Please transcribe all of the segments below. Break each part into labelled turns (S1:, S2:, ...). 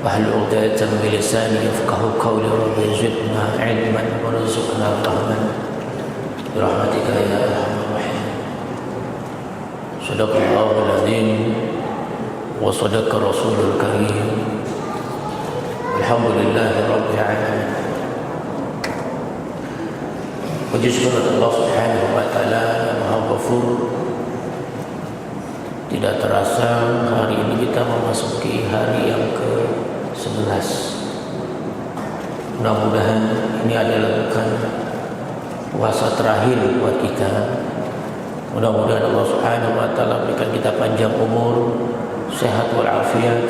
S1: واحلل عقدة من لساني يفقهوا قولي رب زدنا علما وارزقنا فهما برحمتك يا ارحم الراحمين. صدق الله العظيم وصدق الرسول الكريم. الحمد لله رب العالمين. Puji syukur Allah Subhanahu wa taala yang Maha Ghafur. Tidak terasa hari ini kita memasuki hari yang ke-11. Mudah-mudahan ini adalah bukan puasa terakhir buat kita. Mudah-mudahan Allah Subhanahu wa taala berikan kita panjang umur, sehat walafiat,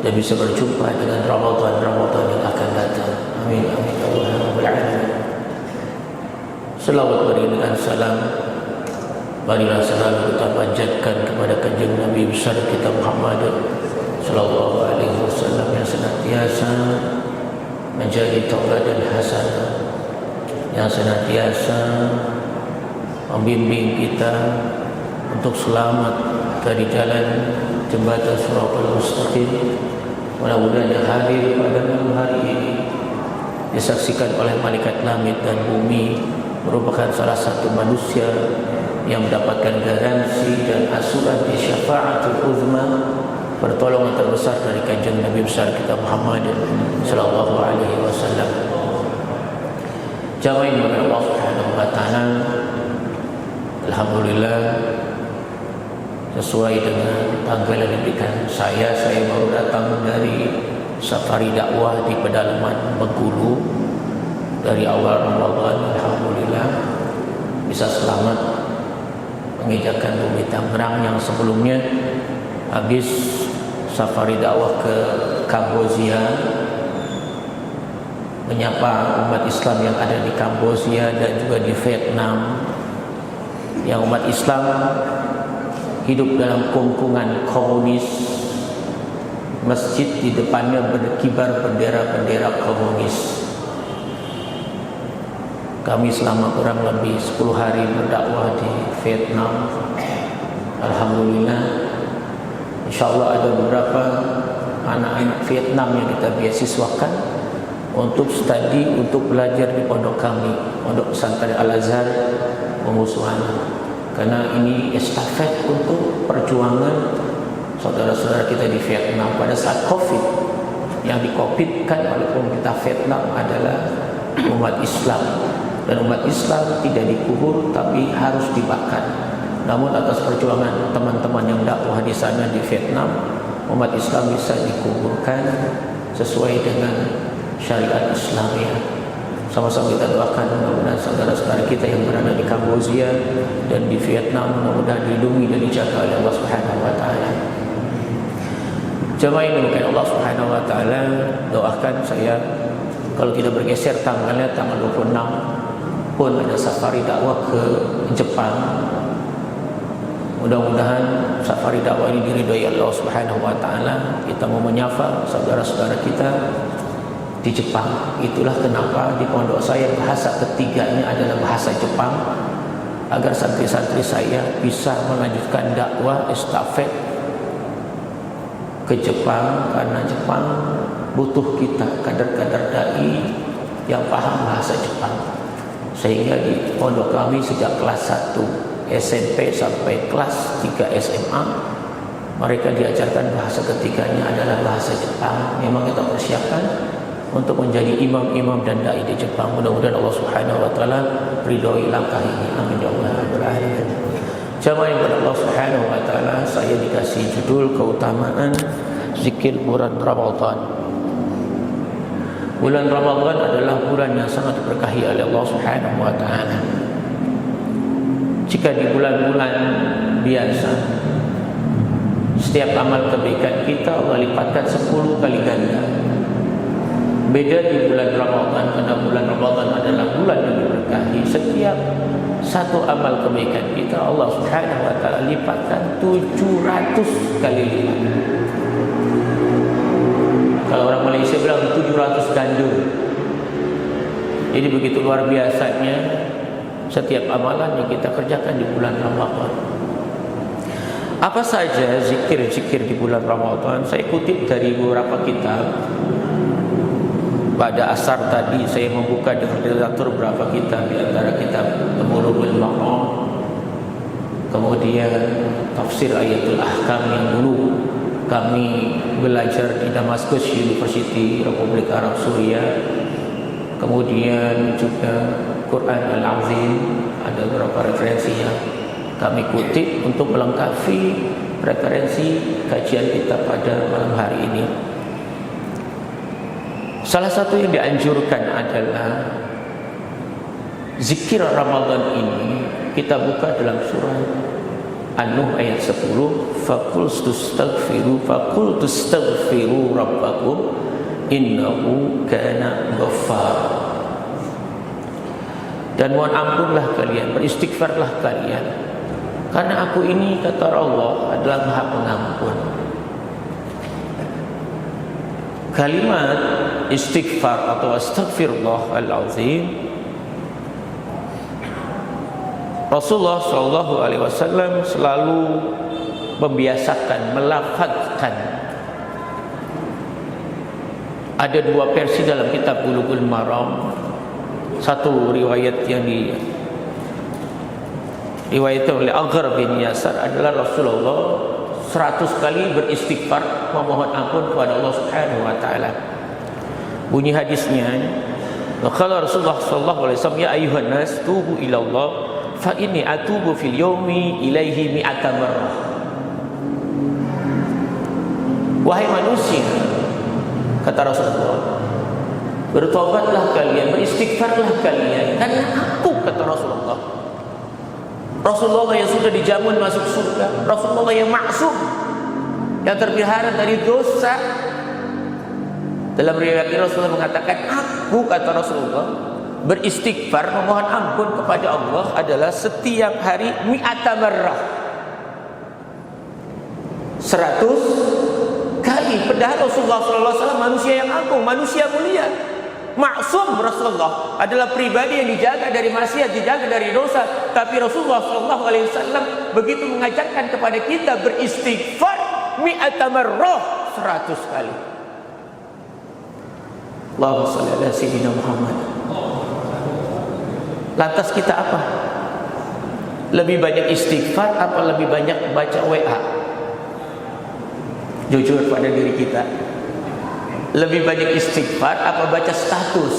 S1: dan bisa berjumpa dengan Ramadan yang akan datang. Amin amin ya rabbal alamin. Selawat beriringan salam, marilah selalu kita panjatkan kepada kanjeng Nabi besar kita Muhammad sallallahu alaihi wasallam yang senantiasa menjadi tauladan hasanah, yang senantiasa membimbing kita untuk selamat dari jalan jembatan Shiratal Mustaqim. Mudah-mudahan yang hadir pada malam hari ini disaksikan oleh malaikat langit dan bumi merupakan salah satu manusia yang mendapatkan garansi dan asuransi syafaatul uzma, pertolongan terbesar dari kanjeng Nabi besar kita Muhammad sallallahu alaihi wasallam. Jamaah yang Allah Subhanahu wa taala, alhamdulillah sesuai dengan tanggal yang diberikan saya baru datang dari safari dakwah di pedalaman Bengkulu. Dari awal Ramadan, alhamdulillah bisa selamat menginjakkan bumi Tangerang yang sebelumnya habis safari dakwah ke Kamboja, menyapa umat Islam yang ada di Kamboja dan juga di Vietnam, yang umat Islam hidup dalam kungkungan komunis. Masjid di depannya berkibar bendera-bendera komunis. Kami selama kurang lebih 10 hari berdakwah di Vietnam. Alhamdulillah, insyaAllah ada beberapa anak-anak Vietnam yang kita beasiswakan untuk studi, untuk belajar di pondok kami, pondok pesantren Al-Azhar Pengusuhan. Karena ini estafet untuk perjuangan saudara-saudara kita di Vietnam pada saat COVID. Yang di-COVID-kan oleh pemerintah Vietnam adalah umat Islam. Dan umat Islam tidak dikubur tapi harus dibakar. Namun atas perjuangan teman-teman yang dakwah di sana di Vietnam, umat Islam bisa dikuburkan sesuai dengan syariat Islamiyah. Sama-sama kita doakan mudah-mudahan saudara-saudara kita yang berada di Kamboja dan di Vietnam mudah-mudahan dilindungi dan dijaga oleh Allah Subhanahu wa taala. Jemaah yang dimuliakan Allah Subhanahu wa taala, doakan saya kalau tidak bergeser tanggalnya tanggal 26 pun ada safari dakwah ke Jepang. Mudah-mudahan safari dakwah ini diridhoi Allah Subhanahu wa taala. Kita mau menyapa saudara-saudara kita di Jepang. Itulah kenapa di pondok saya bahasa ketiganya adalah bahasa Jepang, agar santri-santri saya bisa melanjutkan dakwah estafet ke Jepang, karena Jepang butuh kita kader-kader dai yang paham bahasa Jepang. Sehingga di pondok kami sejak kelas 1 SMP sampai kelas 3 SMA mereka diajarkan bahasa ketiganya adalah bahasa Jepang. Memang kita persiapkan untuk menjadi imam-imam dan dai di Jepang. Mudah-mudahan Allah Subhanahu wa taala ridhoi langkah ini. Amin ya rabbal alamin. Jamaah yang Allah Subhanahu wa taala, saya dikasih judul keutamaan zikir bulan Ramadan. Bulan Ramadan adalah bulan yang sangat diberkahi oleh Allah Subhanahu wa taala. Jika di bulan-bulan biasa setiap amal kebaikan kita Allah lipatkan 10 kali ganda. Beda di bulan Ramadan, karena bulan Ramadan adalah bulan yang diberkahi. Setiap satu amal kebaikan kita Allah Subhanahu wa taala lipatkan 700 kali lipat. Kalau orang Malaysia bilang 700 ganda. Jadi begitu luar biasanya setiap amalan yang kita kerjakan di bulan Ramadan. Apa saja zikir-zikir di bulan Ramadan? Saya kutip dari beberapa kitab. Pada asar tadi saya membuka dengan literatur beberapa kitab, di antara kitab Bulughul Maram, kemudian tafsir Ayatul Ahkam yang dulu kami belajar di Damaskus University Republik Arab Suriah, kemudian juga Quran Al-Azim. Ada beberapa referensi yang kami kutip untuk melengkapi referensi kajian kita pada malam hari ini. Salah satu yang dianjurkan adalah zikir Ramadan ini. Kita buka dalam surah An-Nuh ayat 10, faqul tastaghfiru rabbakum innahu kana ghaffar. Dan mohon ampunlah kalian, beristighfarlah kalian, karena aku ini, kata Allah, adalah Maha Pengampun. Kalimat istighfar atau astaghfirullah al-azim, Rasulullah SAW selalu membiasakan, melafazkan. Ada dua versi dalam kitab Bulughul Maram. Satu riwayat yang diriwayatkan oleh Aghr bin Yasar adalah Rasulullah 100 kali beristighfar, memohon ampun kepada Allah Subhanahu wa taala. Bunyi hadisnya, qala Rasulullah sallallahu alaihi wasallam, ya ayuhan nas tubu ila Allah fa inni atubu fil yaumi ilaihi mi'ata marrah. Wahai manusia, kata Rasulullah, bertobatlah kalian, beristighfarlah kalian, karena aku, kata Rasulullah, Rasulullah yang sudah dijamin masuk surga, Rasulullah yang maksum, yang terpelihara dari dosa. Dalam riwayat ini Rasulullah mengatakan, aku, kata Rasulullah, beristighfar, memohon ampun kepada Allah adalah setiap hari mi'ata marrah, 100 kali. Padahal Rasulullah SAW manusia yang agung, manusia mulia, maksum. Rasulullah adalah pribadi yang dijaga dari maksiat, dijaga dari dosa. Tapi Rasulullah SAW begitu mengajarkan kepada kita beristighfar mi'ata marrah, 100 kali. Allahumma shalli ala sayyidina Muhammad. Lantas kita apa? Lebih banyak istighfar apa lebih banyak baca WA? Jujur pada diri kita. Lebih banyak istighfar apa baca status?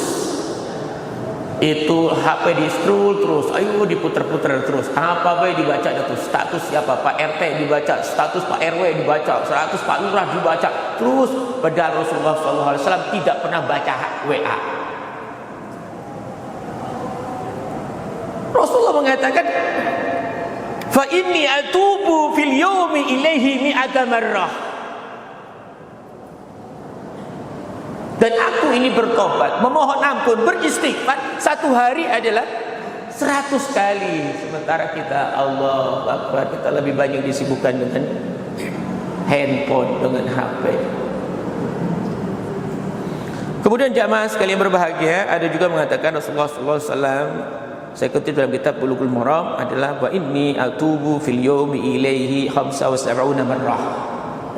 S1: Itu HP di scroll terus, ayo diputer-puter terus. Apa baik dibaca itu? Status siapa? Pak RT dibaca, status Pak RW dibaca, status Pak Lurah dibaca. Terus padahal Rasulullah SAW tidak pernah baca WA. Rasulullah mengatakan, fa inni atubu fil yaumi ilaihi mi'ata marrah. Dan aku ini bertobat, memohon ampun, beristighfar, satu hari adalah 100 kali. Sementara kita, Allah Akbar, kita lebih banyak disibukkan dengan handphone, dengan HP. Kemudian jamaah sekalian berbahagia, ada juga mengatakan Rasulullah SAW, saya kutip dalam kitab Bulughul Maram, adalah wa inni atubu fil yaumi ilaihi 75 marrah.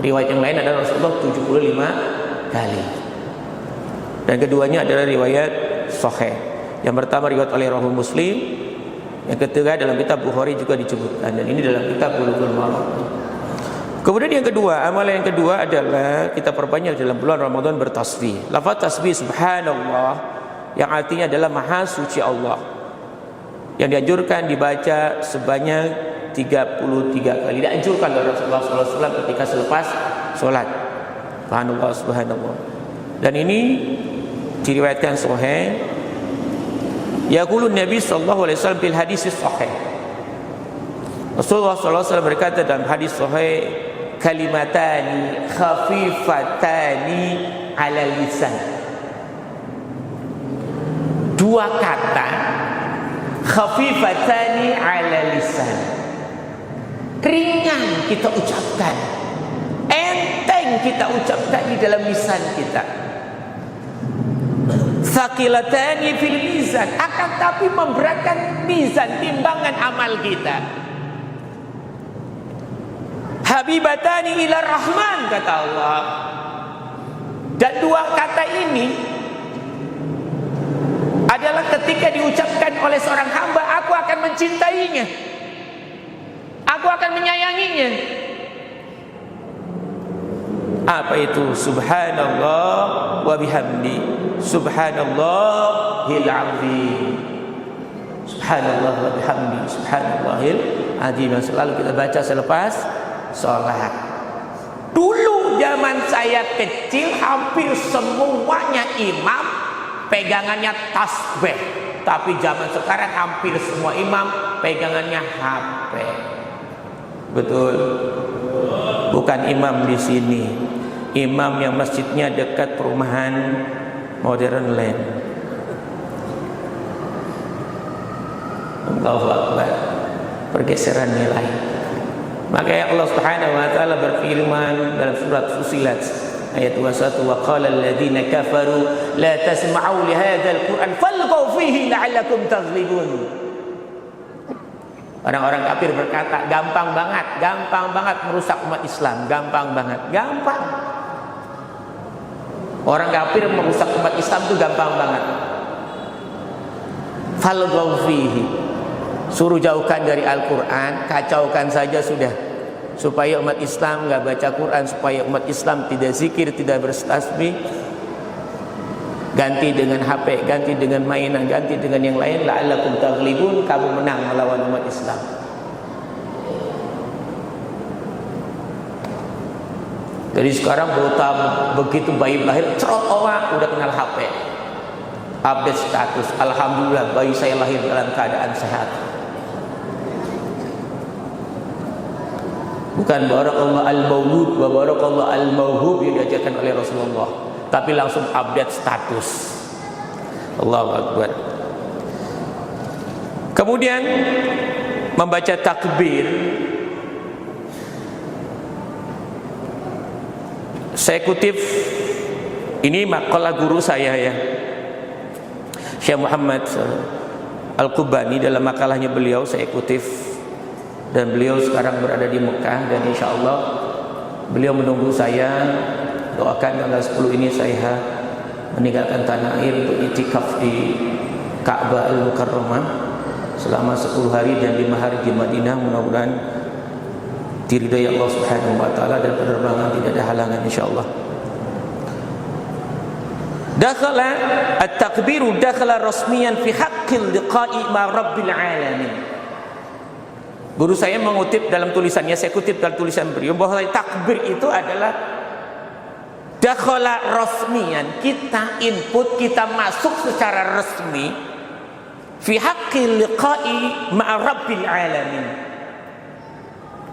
S1: Riwayat yang lain adalah Rasulullah 75 kali. Dan keduanya adalah riwayat sahih. Yang pertama riwayat oleh Rawi Muslim, yang ketiga dalam kitab Bukhari juga disebutkan, dan ini dalam kitab Bulughul Maram. Kemudian yang kedua, amalan yang kedua adalah kita perbanyak dalam bulan Ramadan bertasbih. Lafaz tasbih subhanallah yang artinya adalah maha suci Allah, yang dianjurkan dibaca sebanyak 33 kali. Dianjurkan oleh Rasulullah SAW ketika selepas sholat. Subhanallah, subhanallah. Dan ini diriwayatkan sahih. Yaqulun Nabi sallallahu alaihi wasallam bil hadis sahih. Rasulullah sallallahu alaihi wasallam berkata dalam hadis sahih, kalimatani khafifatani ala lisan. Dua kata khafifatani ala lisan, ringan kita ucapkan, enteng kita ucapkan di dalam lisan kita. Thaqilatani fil mizan, akan tapi memberatkan mizan, timbangan amal kita. habibatani ila rahman, kata Allah. Dan dua kata ini adalah ketika diucapkan oleh seorang hamba, aku akan mencintainya, aku akan menyayanginya. Apa itu? Subhanallah wa bihamdi, subhanallahil azim, subhanallah wa bihamdi, subhanallahil azim, yang selalu kita baca selepas sholat. Dulu zaman saya kecil hampir semuanya imam pegangannya tasbih, tapi zaman sekarang hampir semua imam pegangannya HP. Betul? Bukan imam di sini, imam yang masjidnya dekat perumahan Modern Land. Allahu Akbar, pergeseran nilai. Makanya Allah Subhanahu wa taala berfirman dalam surat Fussilat ayat 21, wa qala alladziina kafaru la tasma'u li hadzal qur'an falghaw fihi la'allakum taghlibun. Orang-orang kafir berkata, gampang banget merusak umat Islam, gampang banget, gampang. Orang kafir merusak umat Islam itu gampang banget. Falghaw fihi, suruh jauhkan dari Al-Quran, kacaukan saja sudah, supaya umat Islam nggak baca Quran, supaya umat Islam tidak zikir, tidak bertasbih, ganti dengan HP, ganti dengan mainan, ganti dengan yang lain. La'allakum taghlibun, kamu menang melawan umat Islam. Jadi sekarang begitu bayi lahir, cerot orang udah kenal HP, update status, alhamdulillah bayi saya lahir dalam keadaan sehat. Bukan barakallah al-maulud wa barakallah al-mauhub yang diajarkan oleh Rasulullah, tapi langsung update status. Allahu Akbar. Kemudian membaca takbir. Saya kutip ini makalah guru saya ya, Syekh Muhammad Al-Qubani, dalam makalahnya beliau saya kutip. Dan beliau sekarang berada di Mekah, dan insya Allah beliau menunggu saya. Doakan tanggal 10 ini saya meninggalkan tanah air untuk itikaf di Ka'bah Al-Mukarramah selama 10 hari dan 5 hari di Madinah. Mudah-mudahan diridai Allah Subhanahu wa taala dan penerbangan tidak ada halangan insyaallah. Dakhala at-takbiru dakhala rasmiyan fi haqqil liqa'i ma rabbil alamin. Guru saya mengutip dalam tulisannya, saya kutip dalam tulisan beliau, bahwa takbir itu adalah dakhala rasmiyan, kita input, kita masuk secara resmi fi haqqil liqa'i ma rabbil alamin,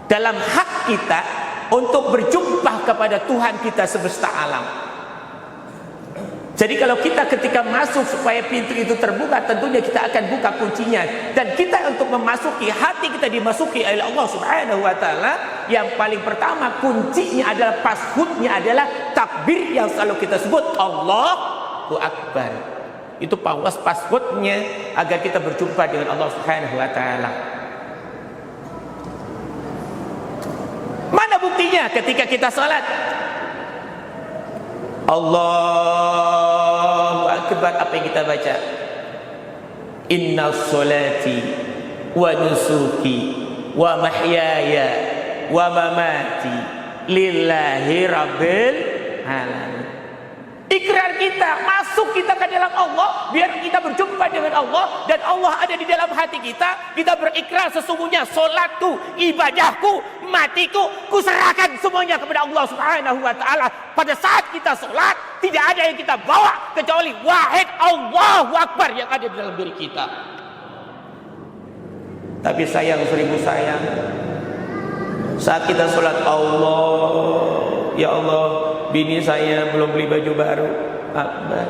S1: dalam hak kita untuk berjumpa kepada Tuhan kita semesta alam. Jadi kalau kita ketika masuk, supaya pintu itu terbuka, tentunya kita akan buka kuncinya. Dan kita untuk memasuki, hati kita dimasuki oleh Allah Subhanahu wa taala, yang paling pertama kuncinya adalah, passwordnya adalah takbir yang selalu kita sebut Allahu Akbar. Itu passwordnya agar kita berjumpa dengan Allah Subhanahu wa taala. Mana buktinya? Ketika kita salat, Allahu Akbar, apa yang kita baca? Inna sholati wa nusuki wa mahyaya wa mamati lillahi rabbil alamin. Ikrar kita, masuk kita ke dalam Allah, biar kita berjumpa dengan Allah, dan Allah ada di dalam hati kita. Kita berikrar sesungguhnya solatku, ibadahku, matiku, kuserahkan semuanya kepada Allah Subhanahu wa taala. Pada saat kita solat, tidak ada yang kita bawa kecuali wahid Allahu Akbar yang ada di dalam diri kita. Tapi sayang, seribu sayang, saat kita solat, Allah, ya Allah, bini saya belum beli baju baru. Akbar.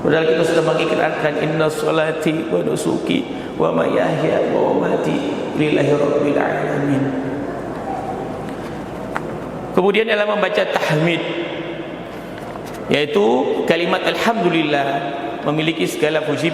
S1: Padahal kita sudah mengikrarkan inna sholati wa nusuki wa mahyaya wa mamati lillahi rabbil alamin. Kemudian dalam membaca tahmid, yaitu kalimat alhamdulillah, memiliki segala puji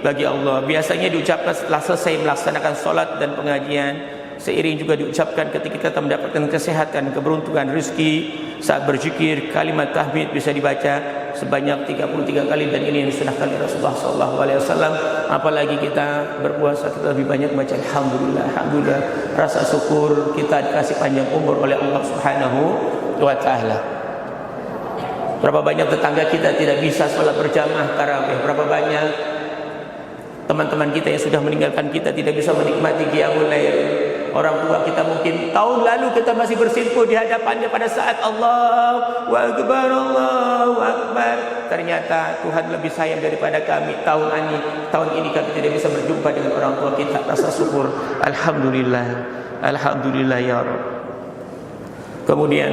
S1: bagi Allah. Biasanya diucapkan setelah selesai melaksanakan solat dan pengajian. seiring juga diucapkan ketika kita mendapatkan kesehatan, keberuntungan, rezeki saat berzikir, kalimat tahmid bisa dibaca sebanyak 33 kali, dan ini yang disunahkan oleh Rasulullah SAW. Apalagi kita berpuasa, kita lebih banyak baca alhamdulillah, alhamdulillah, rasa syukur kita dikasih panjang umur oleh Allah Subhanahu wa taala. Berapa banyak tetangga kita tidak bisa sholat berjamaah tarawih, berapa banyak teman-teman kita yang sudah meninggalkan kita tidak bisa menikmati qiyamul lail. Orang tua kita mungkin tahun lalu kita masih bersimpuh di hadapannya pada saat Allahu Akbar, Allahu Akbar. Ternyata Tuhan lebih sayang daripada kami. Tahun ini kami tidak bisa berjumpa dengan orang tua kita. Rasa syukur, alhamdulillah, alhamdulillah ya Rabb. Kemudian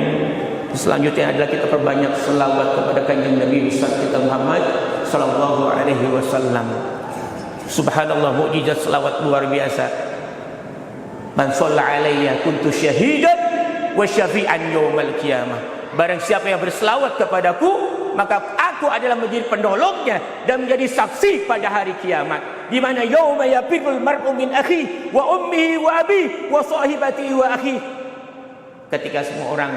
S1: selanjutnya adalah kita perbanyak selawat kepada kanjeng Nabi besar kita Muhammad sallallahu alaihi wasallam. Subhanallah, mukjizat selawat luar biasa. Man shalla alayya kuntu syahidan wa syafi'an yaumal qiyamah. Barang siapa yang berselawat kepadaku, maka aku adalah menjadi penolongnya dan menjadi saksi pada hari kiamat, di mana yauma yafirul mar'u min akhi wa ummihi wa abi wa sahibatihi wa akhi. Ketika semua orang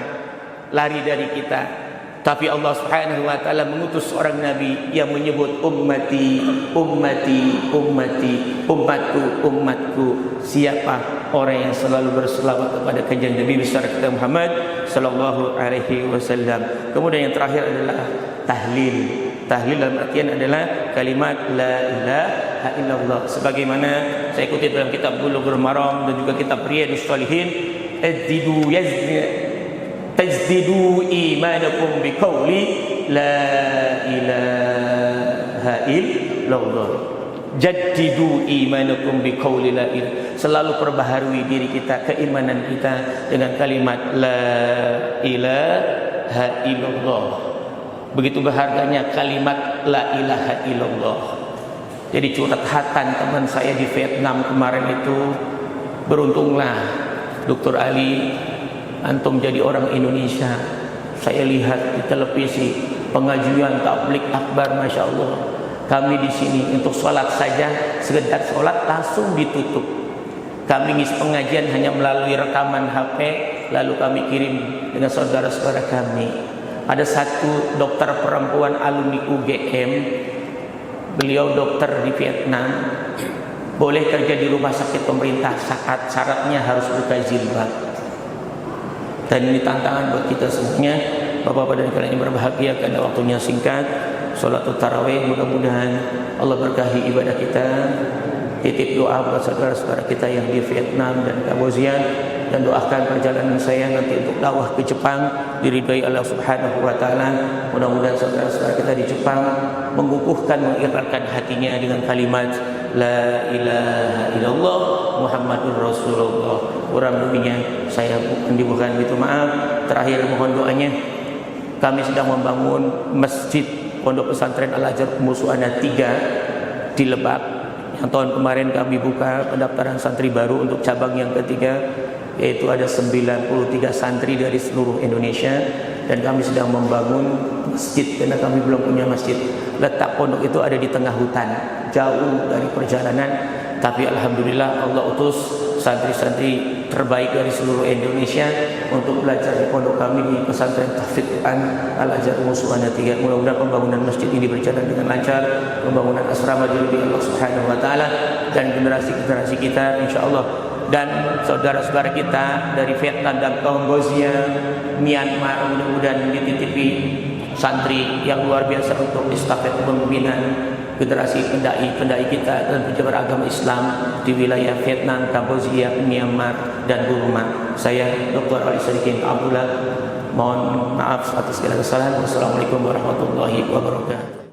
S1: lari dari kita, tapi Allah Subhanahu wa taala mengutus seorang nabi yang menyebut ummati, ummati, ummati, umatku, umatku. Siapa orang yang selalu berselawat kepada kanjeng Nabi besar kita Muhammad sallallahu alaihi wasallam. Kemudian yang terakhir adalah tahlil. Tahlil dalam artian adalah kalimat la ilaha illallah, sebagaimana saya kutip dalam kitab Bulughul Maram dan juga kitab Riyadhus Shalihin, tajdidu imanakum biqauli la ilaha illallah. Jaddidu imanakum biqauli la ilaha. Selalu perbaharui diri kita, keimanan kita dengan kalimat la ilaha illallah. Begitu berharganya kalimat la ilaha illallah. Jadi curhatan teman saya di Vietnam kemarin itu, beruntunglah Dr. Ali, antum jadi orang Indonesia. Saya lihat di televisi pengajian tabligh akbar, masya Allah. Kami di sini untuk sholat saja, sekedar sholat langsung ditutup. Kami ngisi pengajian hanya melalui rekaman HP, lalu kami kirim dengan saudara-saudara kami. Ada satu dokter perempuan alumni UGM, beliau dokter di Vietnam, boleh kerja di rumah sakit pemerintah, syaratnya harus buka jilbab. Dan ini tantangan buat kita semuanya. Bapak-bapak dan kalian yang berbahagia, karena waktunya singkat. Sholatul tarawih, mudah-mudahan Allah berkahi ibadah kita. Titip doa buat saudara-saudara kita yang di Vietnam dan Kamboja, dan doakan perjalanan saya nanti untuk dakwah ke Jepang diridhai Allah Subhanahu wa taala. Mudah-mudahan saudara-saudara kita di Jepang mengukuhkan, mengikrarkan hatinya dengan kalimat la ilaha illallah Muhammadur Rasulullah. Kurang lebihnya saya bukan itu, maaf. Terakhir mohon doanya. Kami sedang membangun masjid Pondok Pesantren Al-Azhar Ummul Su'ana 3 di Lebak. Yang tahun kemarin kami buka pendaftaran santri baru untuk cabang yang ketiga, yaitu ada 93 santri dari seluruh Indonesia, dan kami sedang membangun masjid karena kami belum punya masjid. Letak pondok itu ada di tengah hutan, jauh dari perjalanan, tapi alhamdulillah Allah utus santri-santri terbaik dari seluruh Indonesia untuk belajar di pondok kami di pesantren Tahfidz Quran Al-Azhar Ummul Su'ana 3. Mudah-mudahan pembangunan masjid ini berjalan dengan lancar, pembangunan asrama diridhai Allah Subhanahu wa taala, dan generasi-generasi kita insyaallah, dan saudara-saudara kita dari Vietnam dan Kamboja, Myanmar, mudah-mudahan dititipi santri yang luar biasa untuk estafet pembinaan generasi pendai kita dan pejabat agama Islam di wilayah Vietnam, Kamboja, Myanmar, dan Burma. Saya Dr. Ali Sadikin Abdullah, mohon maaf atas segala kesalahan. Wassalamualaikum warahmatullahi wabarakatuh.